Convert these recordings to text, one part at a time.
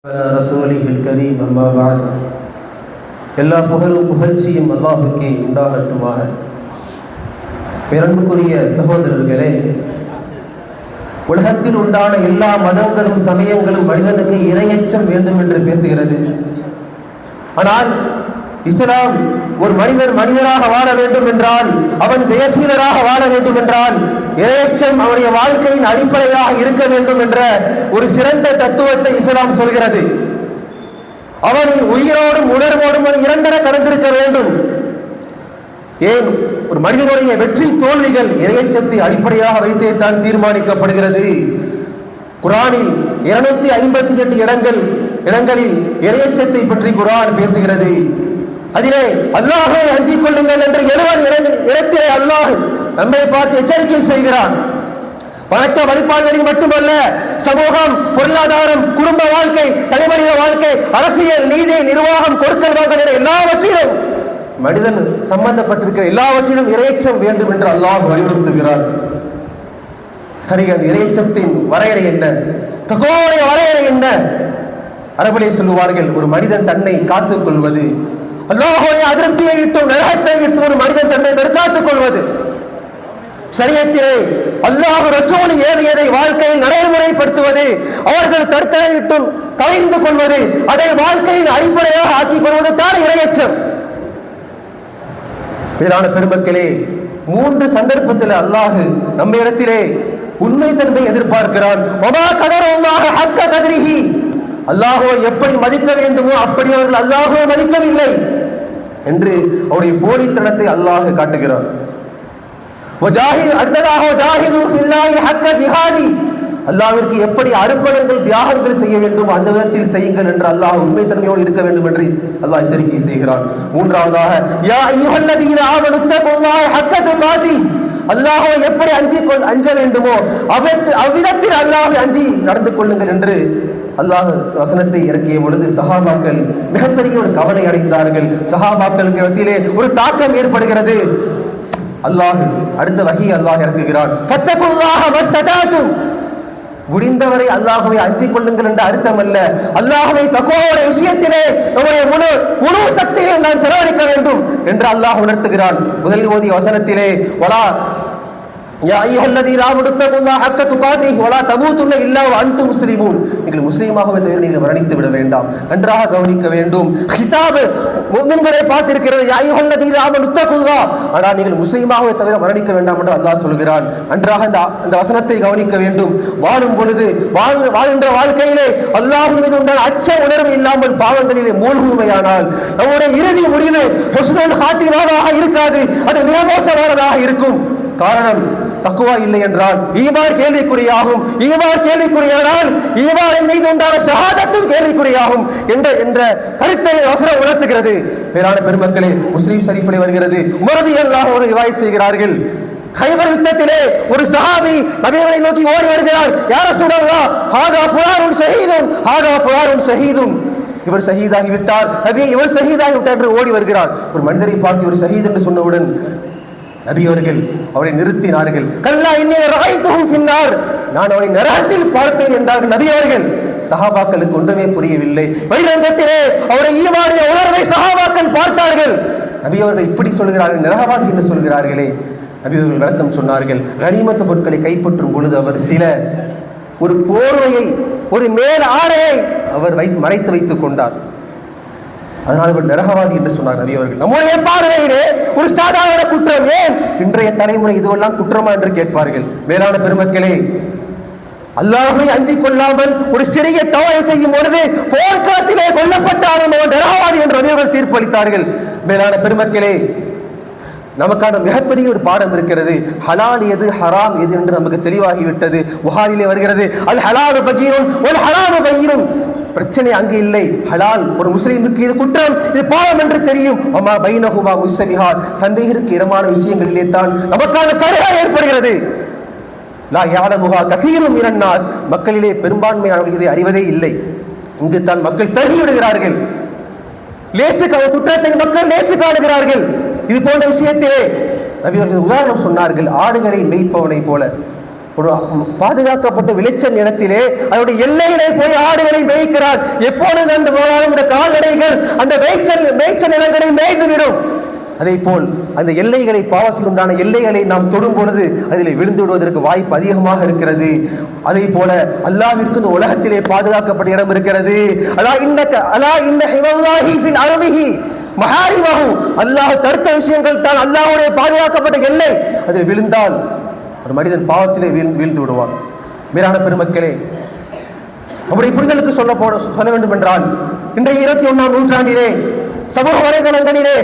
ரசூலில் கரீம் அம்மா பாத். எல்லா புகழும் புகழ்ச்சியும் அல்லாஹுக்கே உண்டாகட்டுமாக. பேரன்புக்குரிய சகோதரர்களே, உலகத்தில் உண்டான எல்லா மதங்களும் சமயங்களும் மனிதனுக்கு இரையச்சம் வேண்டும் என்று பேசுகிறது. ஆனால் இஸ்லாம் ஒரு மனிதன் மனிதராக வாழ வேண்டும் என்றால், அவன் ஜெயசீலராக வாழ வேண்டும் என்றால், இரையச்சம் அவனுடைய வாழ்க்கையின் அடிப்படையாக இருக்க வேண்டும் என்ற ஒரு சிறந்த தத்துவத்தை இஸ்லாம் சொல்கிறது. அவனின் உயிரோடும் உணர்வோடும் இரண்டர கடந்திருக்க வேண்டும். ஏன்? ஒரு மனிதனுடைய வெற்றி தோல்விகள் இரையச்சத்தை அடிப்படையாக வைத்தே தான் தீர்மானிக்கப்படுகிறது. குர்ஆனில் 258 இடங்களில் இரையச்சத்தை பற்றி குர்ஆன் பேசுகிறது. அதிலே அல்லாஹ்வை அஞ்சிக் கொள்ளுங்கள் என்று 70 இடத்திலே அல்லாஹ் நம்மை பார்த்து எச்சரிக்கை செய்கிறான். வணக்க வழிபாடுகளில் மட்டுமல்ல, சமூகம், பொருளாதாரம், குடும்ப வாழ்க்கை, தனிமனித வாழ்க்கை, அரசியல், நீதி, நிர்வாகம், கொடுக்கல் வாங்கல் என எல்லாவற்றிலும் மனிதன் சம்பந்தப்பட்டிருக்கிற எல்லாவற்றிலும் இரையச்சம் வேண்டும் என்று அல்லாஹ் வலியுறுத்துகிறார். சரி, அந்த இரையச்சத்தின் வரையறை என்ன? தக்வாவுடைய வரையறை என்ன? அரபிலே சொல்லுவார்கள், ஒரு மனிதன் தன்னை காத்துக் கொள்வது, அல்லாஹ்வுடைய அதிருப்தியை விட்டும் நரகத்தை விட்டு ஒரு மனிதன் தன்னை தற்காத்துக் கொள்வது. ஷரியத்திலே அல்லாஹ் ரசூல் எதை வாழ்க்கையில் நடைமுறைப்படுத்துவது, அவர்கள் தடுத்தலை விட்டும் தவிர்ந்து கொள்வது, அதை வாழ்க்கையின் அடிப்படையாக ஆக்கிக் கொள்வது தான் இரையச்சம். மேலான பெருமக்களே, 3 சந்தர்ப்பத்தில் அல்லாஹ் நம்ம இடத்திலே உண்மை தன்மை எதிர்பார்க்கிறான். அல்லாஹ்வை எப்படி மதிக்க வேண்டுமோ அப்படி அவர்கள் அல்லாஹ்வை மதிக்கவில்லை என்று அவருடைய போலித்தனத்தை அல்லாஹ் காட்டுகிறான். அடுத்ததாக அல்லாஹ்விற்கு எப்படி அர்ப்பணங்கள் தியாகங்கள் செய்ய வேண்டும் அந்த விதத்தில் செய்யுங்கள் என்று அல்லாஹ் உண்மை தன்மையோடு இருக்க வேண்டும் என்று அல்லாஹ் எச்சரிக்கை செய்கிறான். மூன்றாவதாக அல்லாஹ்வை எப்படி அஞ்ச வேண்டுமோ அவ்விதத்தில் அல்லாஹ்வை அஞ்சி நடந்து கொள்ளுங்கள் என்று அல்லாஹ் வசனத்தை இறக்கிய பொழுது சஹாபாக்கள் மிகப்பெரிய ஒரு கவலை அடைந்தார்கள். சஹாபாக்களுக்கு இடத்திலே ஒரு தாக்கம் ஏற்படுகிறது. அல்லாஹ் அடுத்த வஹி அல்லாஹ் இறக்குகிறான். ஃபத்தகுல்லாஹ மஸ்ததாதும், முடிந்தவரை அல்லாஹ்வை அஞ்சிக் கொள்ளுங்கள் என்ற அர்த்தம் அல்ல. அல்லாஹ்வை தக்வாவுடைய விஷயத்திலே நம்முடைய முழு சக்தியை நான் செலவழிக்க வேண்டும் என்று அல்லாஹ் உணர்த்துகிறான். முதலில் ஓதிய வசனத்திலே வலா யா அய்யுஹல்லதீன ஆமனு தகுல்லாஹ ஹக்க துகாதிஹி வலா தமூதுன்ன இல்லா வஅன்தும் முஸ்லிமூன், நீங்கள் முஸ்லிமாகவே தவிர நீங்கள் மரணித்து விட வேண்டாம். நன்றாக கவனிக்க வேண்டும். கிதாப் முஃமின்களை பார்த்திருக்கிறது, யா அய்யுஹல்லதீன ஆமனு தகுல்லாஹ், ஆனால் நீங்கள் முஸ்லிமாகவே தவிர மரணிக்க வேண்டாம் என்று அல்லாஹ் சொல்கிறான். நன்றாக இந்த வசனத்தை கவனிக்க வேண்டும். வாழும் பொழுது வாழ்கின்ற வாழ்க்கையிலே அல்லாஹ்வின் மீது உண்டான அச்ச உணர்வு இல்லாமல் பாவங்களிலே மூழ்குமையானால் நம்முடைய இறுதி முடிவு ஹுஸ்னுல் ஹாத்திமாவாக இருக்காது, அது மிக மோசமானதாக இருக்கும். காரணம், தக்குவா இல்லை என்றால் ஈமான் கேள்விக்குறியாகும். ஈமான் கேள்விக்குறியானால் ஈமானின் மீது உண்டான ஷஹாதத்தும் கேள்விக்குறியாகும் என்ற கருத்தை வசனம் உணர்த்துகிறது. மேலான பெருமக்களே, முஸ்லிம் ஷரீஃபிலே வருகிறது, உமர் ரலியல்லாஹு அன்ஹு ரிவாயத் செய்கிறார்கள், கைபர் யுத்தத்திலே ஒரு சஹாபி நபியை நோக்கி ஓடி வருகிறார். யா ரசூலல்லாஹ், ஹாதா ஃபுலானுன் ஷஹீதுன், ஹாதா ஃபுலானுன் ஷஹீதுன், இவர் ஷஹீதாகி விட்டார் நபியே, இவர் ஷஹீதாகி விட்டார் என்று ஓடி வருகிறார். ஒரு மனிதரை பார்த்து இவர் ஷஹீத் என்று சொன்னவுடன் நபி அவர்கள் அவரை நிறுத்தினார்கள். கல்லா இன்னி ரஅய்துஹு ஃபின்னார், நான் அவரை நரகத்தில் பார்த்தேன் என்றார்கள் நபி அவர்கள். சஹாபாக்களுக்கு ஒன்றுமே புரியவில்லை. வெளிரங்கத்திலே அவருடைய ஈமானிய உணர்வை சஹாபாக்கள் பார்த்தார்கள். நபி அவர்கள் இப்படி சொல்கிறார்கள், நரகவாதி என்று சொல்கிறார்களே. நபி அவர்கள் விளக்கம் சொன்னார்கள். கனிமத்து பொருட்களை கைப்பற்றும் பொழுது அவர் ஒரு போர்வையை, ஒரு மேல் ஆடையை அவர் மறைத்து வைத்துக் கொண்டார். அதனால் இவர் நரகவாதி என்று சொன்னார் நபி அவர்கள். நம்முடைய பார்வையிலே ஒரு சாதாரண குற்றம், ஏன் இன்றைய தலைமுறை இதுவெல்லாம் குற்றமா என்று கேட்பார்கள். மேலான பெருமக்களே, அல்லாஹ்வை அஞ்சிக் கொள்ளாமல் ஒரு சிறிய தவறை செய்யும் பொழுது போர்க்களத்திலே கொல்லப்பட்டாலும் அவர் நரகவாதி என்று நபி அவர்கள் தீர்ப்பளித்தார்கள். மேலான பெருமக்களே, நமக்கான மிகப்பெரிய ஒரு பாடம் இருக்கிறது. ஹலால் எது, ஹராம் எது என்று நமக்கு தெளிவாகிவிட்டது. புகாரிலே வருகிறது, அல் ஹலாலு பகீருன் வல் ஹராமு பகீருன், பிரச்சனை அங்கு இல்லை. ஹலால் ஒரு முஸ்லிமுக்கு இது குற்றம், இது பாவம் என்று தெரியும். அம்மா பைனஹுமா முஸ்ஸபிஹாத், சந்தேகத்திற்கு இடமான விஷயங்களிலே தான் நமக்கான சலுகை ஏற்படுகிறது. லா யஅலமுஹா கஸீரும் மினன் நாஸ், மக்களிலே பெரும்பான்மையானவர்கள் இதை அறிவதே இல்லை. இங்கு தான் மக்கள் சருகி விடுகிறார்கள். குற்றத்தை மக்கள் லேசு காணுகிறார்கள். இது போன்ற விஷயத்திலே நபி அவர்கள் உதாரணம் சொன்னார்கள். ஆடுகளை மேய்ப்பவனை போல ஒரு பாதுகாக்கப்பட்ட விளைச்சல் இடத்திலே அதனுடைய எல்லையிலே போய் ஆடுகளை மேய்க்கிறார். எப்பொழுது என்று போனாலும் இந்த கால்நடைகள் அந்த மேய்ச்சல் நிலங்களை மேய்ந்துவிடும். அதே போல் அந்த எல்லைகளை, பாவத்தில் உண்டான எல்லைகளை நாம் தொடும் பொழுது அதில் விழுந்து விடுவதற்கு வாய்ப்பு அதிகமாக இருக்கிறது. அதே போல அல்லாஹ்விற்கு இந்த உலகத்திலே பாதுகாக்கப்பட்ட இடம் இருக்கிறது. அல்லாஹ் தடுத்த விஷயங்கள் தான் அல்லாஹ்வுடைய பாதுகாக்கப்பட்ட எல்லை. அதில் விழுந்தால் ஒரு மனிதன் பாவத்திலே வீழ்ந்து விடுவான். மேலான பெருமக்களே, நம்முடைய புரிதலுக்கு சொல்ல வேண்டும் என்றால், இன்றைய 21ஆம் நூற்றாண்டிலே சமூக வலைதளங்களிலே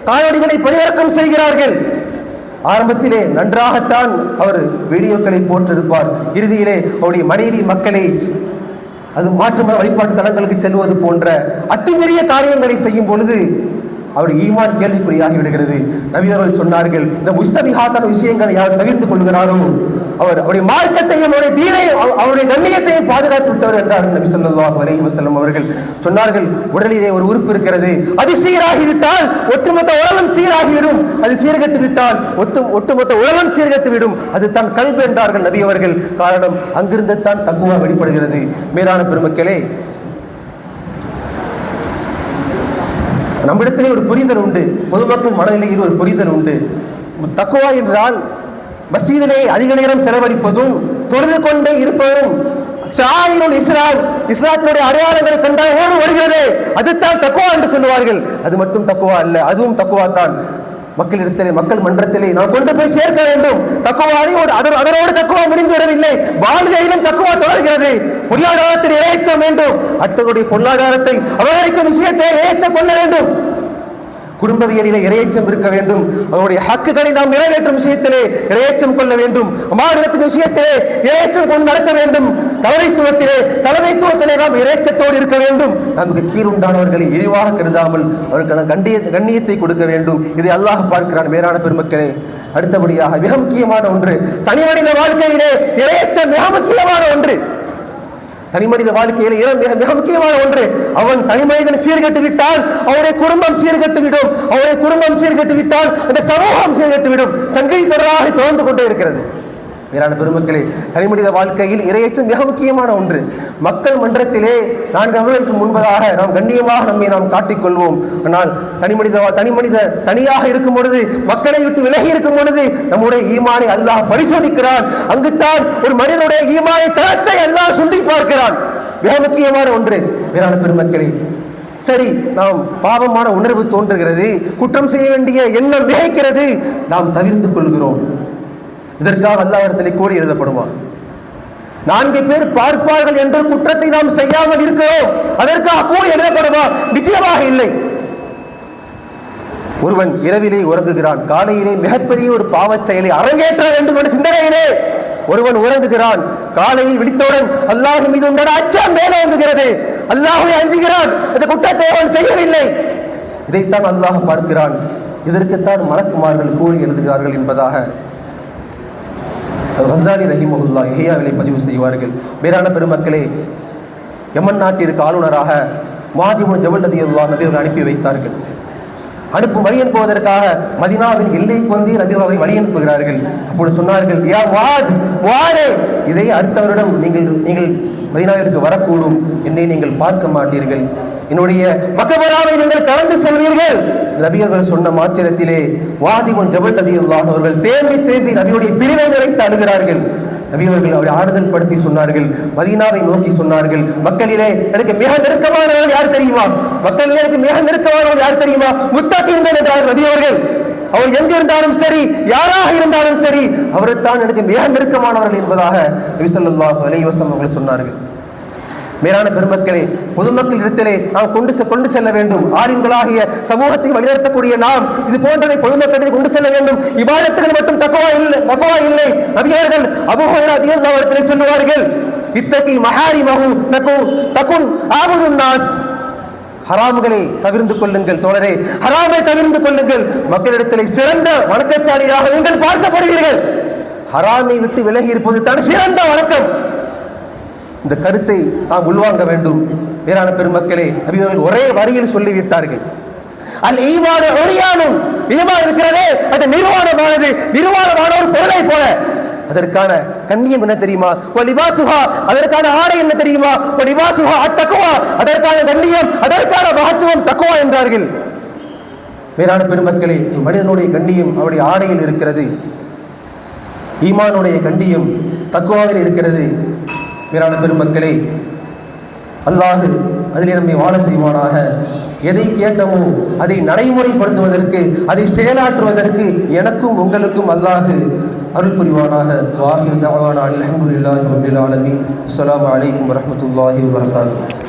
காணொளிகளை பதிவிறக்கம் செய்கிறார்கள். ஆரம்பத்திலே நன்றாகத்தான் அவர் வீடியோக்களை போட்டிருப்பார். இறுதியிலே அவருடைய மனைவி மக்களை அது மாற்று வழிபாட்டு தலங்களுக்கு செல்வது போன்ற அத்துமீறிய காரியங்களை செய்யும் பொழுது அவருடைய ஈமான் கேள்விக்குறியாகி விடுகிறது. நபி அவர்கள் சொன்னார்கள், இந்த முஸ்தபிஹாத்தான விஷயங்களை யார் தவிர்த்து கொள்கிறாரோ அவர் அவருடைய மார்க்கத்தையும் அவருடைய தீனையும் அவருடைய கண்ணியத்தையும் பாதுகாத்து விட்டவர் என்றார் நபி ஸல்லல்லாஹு அலைஹி வஸல்லம் அவர்கள் சொன்னார்கள். உடலிலே ஒரு உறுப்பு இருக்கிறது, அது சீராகிவிட்டால் ஒட்டுமொத்த உடலும் சீராகிவிடும். அது சீர்கட்டு விட்டால் ஒட்டுமொத்த உடலும் சீர்கட்டு விடும். அது தான் கல்பு என்றார்கள் நபி அவர்கள். காரணம், அங்கிருந்து தான் தக்குவா வெளிப்படுகிறது. மேலான பெருமக்களே, நம்மிடத்திலே ஒரு புரிதல் உண்டு, பொதுமக்கள் மனநிலையில் ஒரு புரிதல் உண்டு. தக்குவா என்றால் மஸ்ஜிதிலே அதிக நேரம் செலவழிப்பதும் தொழுது கொண்டே இருப்பதும், இஸ்லாத்தினுடைய அடையாளங்களை கண்டால் ஓடு வருகிறது, அதுதான் தக்குவா என்று சொல்லுவார்கள். அது மட்டும் தக்குவா அல்ல, அதுவும் தக்குவா தான். மக்கள் மன்றத்திலே நாம் கொண்டு போய் சேர்க்க வேண்டும். அதனோடு தக்குவா முடிந்து விடவில்லை, வாழ்க்கையிலும் தக்குவா தொடர்கிறது. பொருளாதாரத்தில் இறைச்சம் வேண்டும், அடுத்தவருடைய பொருளாதாரத்தை அபகரிக்கும் விஷயத்தை இறைச்சம் கொள்ள வேண்டும். குடும்பவியலிலே இறையச்சம் இருக்க வேண்டும். அவருடைய ஹக்குகளை நாம் நிறைவேற்றும் விஷயத்திலே இறையச்சம் கொள்ள வேண்டும். மாநிலத்தின் விஷயத்திலே இறையச்சம் கொண்டு நடக்க வேண்டும். தலைமைத்துவத்திலே நாம் இறைச்சத்தோடு இருக்க வேண்டும். நமக்கு கீழுண்டானவர்களை இழிவாக கருதாமல் அவருக்கான கண்ணியத்தை கொடுக்க வேண்டும். இதை அல்லாஹ் பார்க்கிறான். மேலான பெருமக்களே, அடுத்தபடியாக மிக முக்கியமான ஒன்று, தனிமனித வாழ்க்கையிலே இறையச்சம் மிக முக்கியமான ஒன்று. தனிமனித வாழ்க்கையில் மிக முக்கியமான ஒன்று. அவன் தனிமனிதன் சீர்கட்டு விட்டால் அவருடைய குடும்பம் சீர்கட்டு விடும். அவருடைய குடும்பம் சீர்கட்டு விட்டால் அந்த சமூகம் சீர்கட்டு விடும். சங்கிலி தொடராக தொடர்ந்து கொண்டே இருக்கிறது. மேலான பெருமக்களே, தனிமனித வாழ்க்கையில் இறையச்சம் மிக முக்கியமான ஒன்று. மக்கள் மன்றத்திலே 4 ஆண்டுகளுக்கு முன்பதாக நாம் கண்ணியமாக நாம் காட்டிக்கொள்வோம். ஆனால் தனியாக இருக்கும் பொழுது, மக்களை விட்டு விலகி இருக்கும் பொழுது நம்முடைய ஈமானை அல்லாஹ் பரிசோதிக்கிறான். அங்குத்தான் ஒரு மனிதனுடைய ஈமானை தரத்தை அல்லாஹ் சுண்டி பார்க்கிறான். மிக முக்கியமான ஒன்று. மேலான பெருமக்களே, சரி, நாம் பாவமான உணர்வு தோன்றுகிறது, குற்றம் செய்ய வேண்டிய எண்ணம் மிகைக்கிறது, நாம் தவிர்த்து கொள்கிறோம். இதற்காக அல்லாஹ்விடத்திலே கூறி எழுதப்படுமா? 4 பேர் பார்ப்பார்கள் என்ற குற்றத்தை நாம் செய்யாமல் இருக்கிறோம், அதற்காக கூறி எழுதப்படுமா? நிச்சயமாக இல்லை. ஒருவன் இரவிலே உறங்குகிறான், காலையிலே மிகப்பெரிய ஒரு பாவ செயலை அரங்கேற்ற வேண்டும் என்ற சிந்தனையிலே ஒருவன் உறங்குகிறான். காலையில் விழித்தவுடன் அல்லாஹ் மீது உண்டான அச்சம் மேலே வந்துகிறது. அல்லாஹ்வை அஞ்சுகிறான், அந்த குற்றத்தை அவன் செய்யவில்லை. இதைத்தான் அல்லாஹ் பார்க்கிறான். இதற்குத்தான் மலக்குமார்கள் கூறி எழுதுகிறார்கள் என்பதாக கஸாலி ரஹிமஹுல்லாஹ் இஹ்யாவிலே பதிவு செய்வார்கள். மேலான பெருமக்களே, யமன் நாட்டிற்கு ஆளுநராக முஆத் இப்னு ஜபல் ரலியல்லாஹு அன்ஹு நபியை அனுப்பி வைத்தார்கள். வழி அனுப்புவதற்காக மதீனாவின் எல்லைக்கு வந்து நபி அவரை வழி அனுப்புகிறார்கள். அப்போது சொன்னார்கள், யா முஆத், இதை அடுத்த வருடம் நீங்கள் மதீனாவிற்கு வரக்கூடும், என்னை நீங்கள் பார்க்க மாட்டீர்கள், என்னுடைய மக்பராவை நீங்கள் கடந்து செல்வீர்கள். நபியர்கள் சொன்ன மாத்திரத்திலே முஆத் இப்னு ஜபல் ரலியல்லாஹு அன்ஹு அவர்கள் தேம்பி நபியுடைய பிரிவை நினைத்து அழுகிறார்கள். நபியவர்கள் அவரை ஆறுதல் படுத்தி சொன்னார்கள், மதீனாவை நோக்கி சொன்னார்கள், மக்களிலே எனக்கு மிக நெருக்கமானவர்கள் யார் தெரியுமா? மக்களிலே எனக்கு மிக நெருக்கமானவர்கள் யார் தெரியுமா? முத்தகீன்கள் என்றார் நபியவர்கள். அவர் எங்க இருந்தாலும் சரி, யாராக இருந்தாலும் சரி, அவரைத்தான் எனக்கு மிக நெருக்கமானவர்கள் என்பதாக நபி ஸல்லல்லாஹு அலைஹி வஸல்லம் அவர்கள் சொன்னார்கள். மேலான பெருமக்களே, பொதுமக்கள் இடத்திலே நாம் கொண்டு செல்ல வேண்டும். ஆலிம்களாகிய சமூகத்தை வழிநடத்தக்கூடிய நாம் இது போன்றதை பொதுமக்களிடையே கொண்டு செல்ல வேண்டும். இபாதத்துகள் மட்டும் தக்வா இல்லை. நபியவர்கள் அபூ ஹுரைரா ரலியல்லாஹு அன்ஹு இடத்திலே சொல்லுவார்கள், இத்தகி மஹாரிமஹு தகுன் ஆபுதுன் நாஸ். ஹராம்களை தவிர்த்து கொள்ளுங்கள் தோழரே, ஹராமை தவிர்த்து கொள்ளுங்கள். மக்களிடத்திலே சிறந்த வணக்கச்சாலியாக நீங்கள் பார்க்கப்படுவீர்கள். ஹராமை விட்டு விலகி இருப்பது தான் சிறந்த வணக்கம். இந்த கருத்தை நாம் உள்வாங்க வேண்டும். மேலான பெருமக்களே, நபி அவர்கள் ஒரே வரியில் சொல்லிவிட்டார்கள், அல் ஈமானு உரியானும், ஈமான் இருக்கிறதே அது நிர்வாணமான ஒரு பொருளை போல. அதற்கான கண்ணியம் என்ன தெரியுமா? வலிபாசுஹா, அதற்கான ஆடை என்ன தெரியுமா? வலிபாசுஹா அத்தக்வா, அதற்கான கண்ணியம், அதற்கான மகத்துவம் தக்வா என்றார்கள். மேலான பெருமக்களே, மனிதனுடைய கண்ணியம் அவருடைய ஆடையில் இருக்கிறது. ஈமானுடைய கண்ணியம் தக்வாவில் இருக்கிறது. மேலான பெருமக்களே, அல்லாஹ் அதிலே நம்மை வாழ செய்வானாக. எதை கேட்டமோ அதை நடைமுறைப்படுத்துவதற்கு, அதை செயலாற்றுவதற்கு எனக்கும் உங்களுக்கும் அல்லாஹ் அருள் புரிவானாக. வாஹிரு தஅவானா அல்ஹம்துலில்லாஹி ரப்பில் ஆலமீன். அஸ்ஸலாமு அலைக்கும் வரஹ்மத்துல்லாஹி வபரகாத்துஹு.